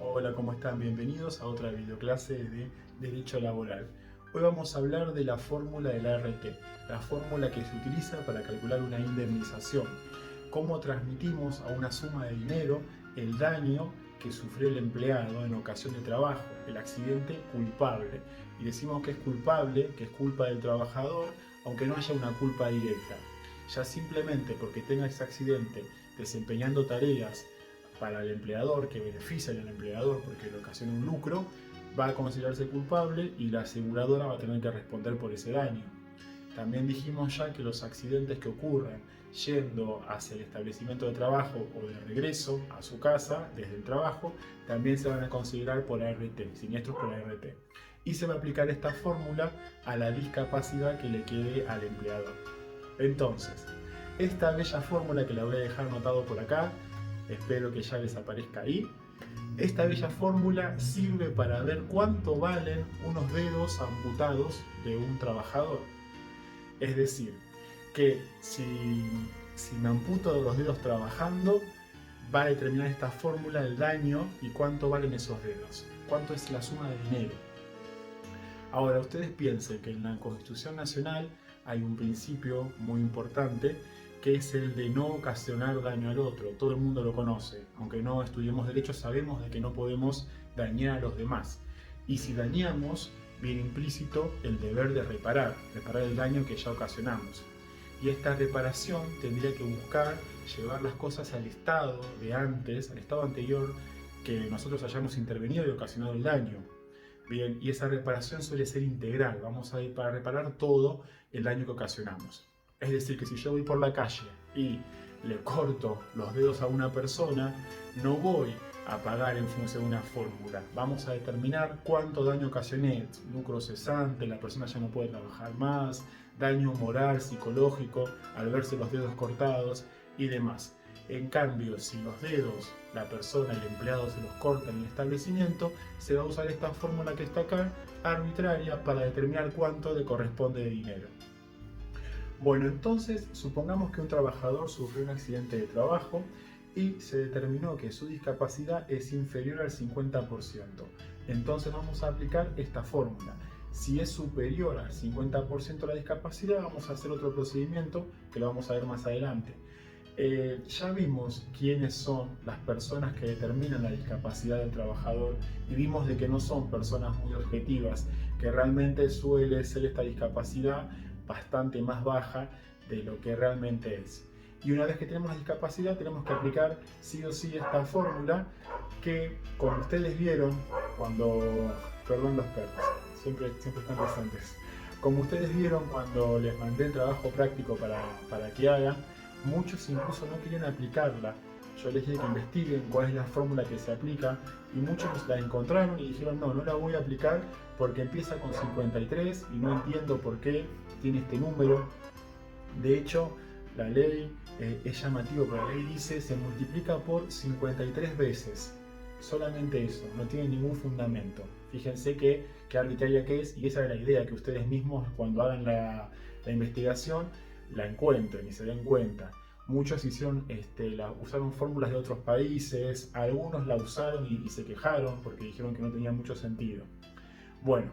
Hola, ¿cómo están? Bienvenidos a otra videoclase de Derecho Laboral. Hoy vamos a hablar de la fórmula del ART, la fórmula que se utiliza para calcular una indemnización. Cómo transmitimos a una suma de dinero el daño que sufrió el empleado en ocasión de trabajo, el accidente culpable. Y decimos que es culpable, que es culpa del trabajador, aunque no haya una culpa directa. Ya simplemente porque tenga ese accidente desempeñando tareas para el empleador, que benefician al empleador porque le ocasiona un lucro, va a considerarse culpable y la aseguradora va a tener que responder por ese daño. También dijimos ya que los accidentes que ocurran yendo hacia el establecimiento de trabajo o de regreso a su casa desde el trabajo también se van a considerar por ART, siniestros por ART. Y se va a aplicar esta fórmula a la discapacidad que le quede al empleador. Entonces, esta bella fórmula que la voy a dejar anotado por acá, espero que ya les aparezca ahí. Esta bella fórmula sirve para ver cuánto valen unos dedos amputados de un trabajador. Es decir, que si me amputo de los dedos trabajando, va a determinar esta fórmula el daño y cuánto valen esos dedos. Cuánto es la suma de dinero. Ahora, ustedes piensen que en la Constitución Nacional hay un principio muy importante que es el de no ocasionar daño al otro. Todo el mundo lo conoce. Aunque no estudiemos derecho, sabemos de que no podemos dañar a los demás. Y si dañamos, viene implícito el deber de reparar el daño que ya ocasionamos. Y esta reparación tendría que buscar llevar las cosas al estado de antes, al estado anterior que nosotros hayamos intervenido y ocasionado el daño. Bien, y esa reparación suele ser integral. Vamos a ir para reparar todo el daño que ocasionamos. Es decir, que si yo voy por la calle y le corto los dedos a una persona, no voy a pagar en función de una fórmula. Vamos a determinar cuánto daño ocasioné, lucro cesante, la persona ya no puede trabajar más, daño moral, psicológico, al verse los dedos cortados y demás. En cambio, si los dedos, la persona, el empleado se los corta en el establecimiento, se va a usar esta fórmula que está acá, arbitraria, para determinar cuánto le corresponde de dinero. Bueno, entonces supongamos que un trabajador sufrió un accidente de trabajo y se determinó que su discapacidad es inferior al 50%. Entonces vamos a aplicar esta fórmula. Si es superior al 50% la discapacidad, vamos a hacer otro procedimiento que lo vamos a ver más adelante. Ya vimos quiénes son las personas que determinan la discapacidad del trabajador y vimos de que no son personas muy objetivas, que realmente suele ser esta discapacidad bastante más baja de lo que realmente es. Y una vez que tenemos la discapacidad tenemos que aplicar sí o sí esta fórmula que, como ustedes vieron cuando... Perdón los perros, siempre están presentes. Como ustedes vieron cuando les mandé el trabajo práctico para que hagan, muchos incluso no querían aplicarla. Yo les dije que investiguen cuál es la fórmula que se aplica y muchos la encontraron y dijeron no la voy a aplicar porque empieza con 53 y no entiendo por qué tiene este número. De hecho, la ley es llamativo, pero la ley dice se multiplica por 53 veces. Solamente eso, no tiene ningún fundamento. Fíjense qué arbitraria que es, y esa es la idea, que ustedes mismos cuando hagan la investigación la encuentren y se den cuenta. Muchos usaron fórmulas de otros países, algunos la usaron y se quejaron porque dijeron que no tenía mucho sentido. Bueno,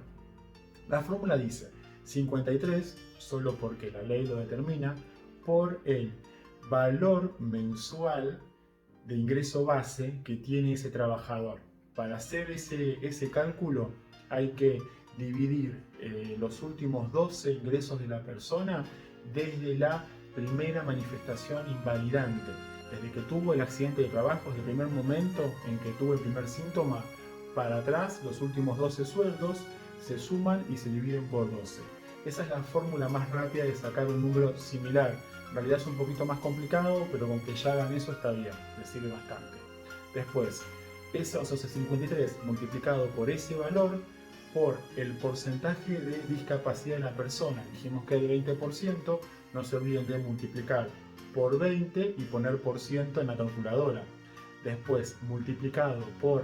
la fórmula dice 53 solo porque la ley lo determina por el valor mensual de ingreso base que tiene ese trabajador. Para hacer ese cálculo hay que dividir los últimos 12 ingresos de la persona desde la primera manifestación invalidante, desde que tuvo el accidente de trabajo, desde el primer momento en que tuvo el primer síntoma, para atrás los últimos 12 sueldos se suman y se dividen por 12. Esa es la fórmula más rápida de sacar un número similar. En realidad es un poquito más complicado, pero con que ya hagan eso está bien, les sirve bastante. Después, esos 53 multiplicado por ese valor por el porcentaje de discapacidad de la persona. Dijimos que hay 20%, no se olviden de multiplicar por 20 y poner por ciento en la calculadora. Después, multiplicado por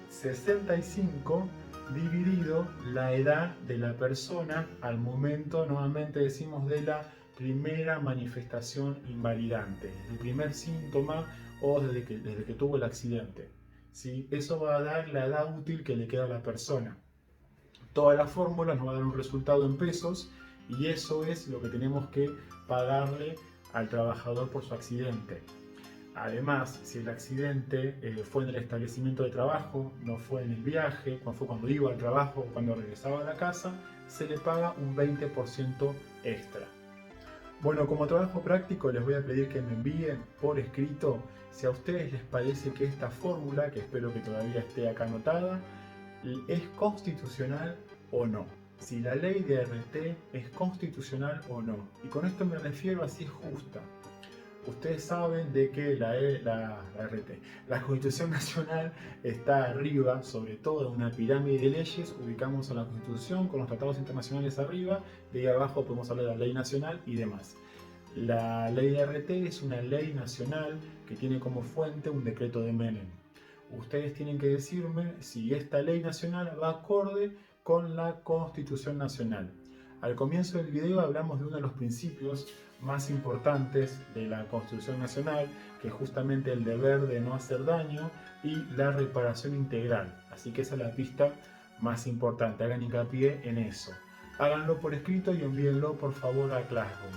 65 dividido la edad de la persona al momento, nuevamente decimos, de la primera manifestación invalidante, el primer síntoma o desde que tuvo el accidente. ¿sí? Eso va a dar la edad útil que le queda a la persona. Toda la fórmula nos va a dar un resultado en pesos y eso es lo que tenemos que pagarle al trabajador por su accidente. Además, si el accidente fue en el establecimiento de trabajo, no fue en el viaje, fue cuando iba al trabajo o cuando regresaba a la casa, se le paga un 20% extra. Bueno, como trabajo práctico les voy a pedir que me envíen por escrito si a ustedes les parece que esta fórmula, que espero que todavía esté acá anotada, es constitucional o no. Si la ley de RT es constitucional o no. Y con esto me refiero a si es justa. Ustedes saben de que la Constitución Nacional está arriba, sobre todo en una pirámide de leyes, ubicamos a la Constitución con los tratados internacionales arriba, de ahí abajo podemos hablar de la ley nacional y demás. La ley de RT es una ley nacional que tiene como fuente un decreto de Menem. Ustedes tienen que decirme si esta ley nacional va acorde con la Constitución Nacional. Al comienzo del video hablamos de uno de los principios más importantes de la Constitución Nacional, que es justamente el deber de no hacer daño y la reparación integral. Así que esa es la pista más importante, hagan hincapié en eso. Háganlo por escrito y envíenlo por favor a Classroom.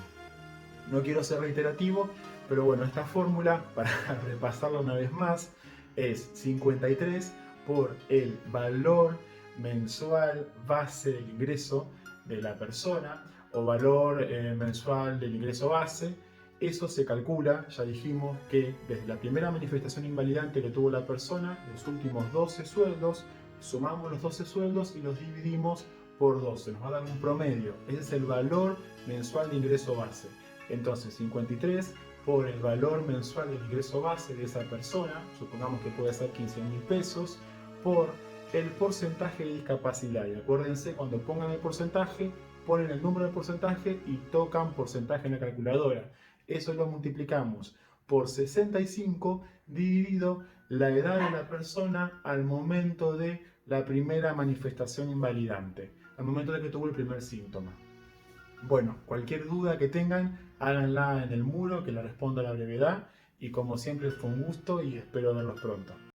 No quiero ser reiterativo, pero bueno, esta fórmula, para repasarla una vez más, es 53 por el valor mensual base del ingreso de la persona o valor mensual del ingreso base. Eso se calcula, ya dijimos que desde la primera manifestación invalidante que tuvo la persona, los últimos 12 sueldos, sumamos los 12 sueldos y los dividimos por 12, nos va a dar un promedio. Ese es el valor mensual de ingreso base. Entonces 53 por el valor mensual del ingreso base de esa persona, supongamos que puede ser 15.000 pesos, por el porcentaje de discapacidad. Y acuérdense, cuando pongan el porcentaje, ponen el número del porcentaje y tocan porcentaje en la calculadora. Eso lo multiplicamos por 65 dividido la edad de la persona al momento de la primera manifestación invalidante, al momento de que tuvo el primer síntoma. Bueno, cualquier duda que tengan, háganla en el muro, que la respondo a la brevedad. Y como siempre fue un gusto y espero verlos pronto.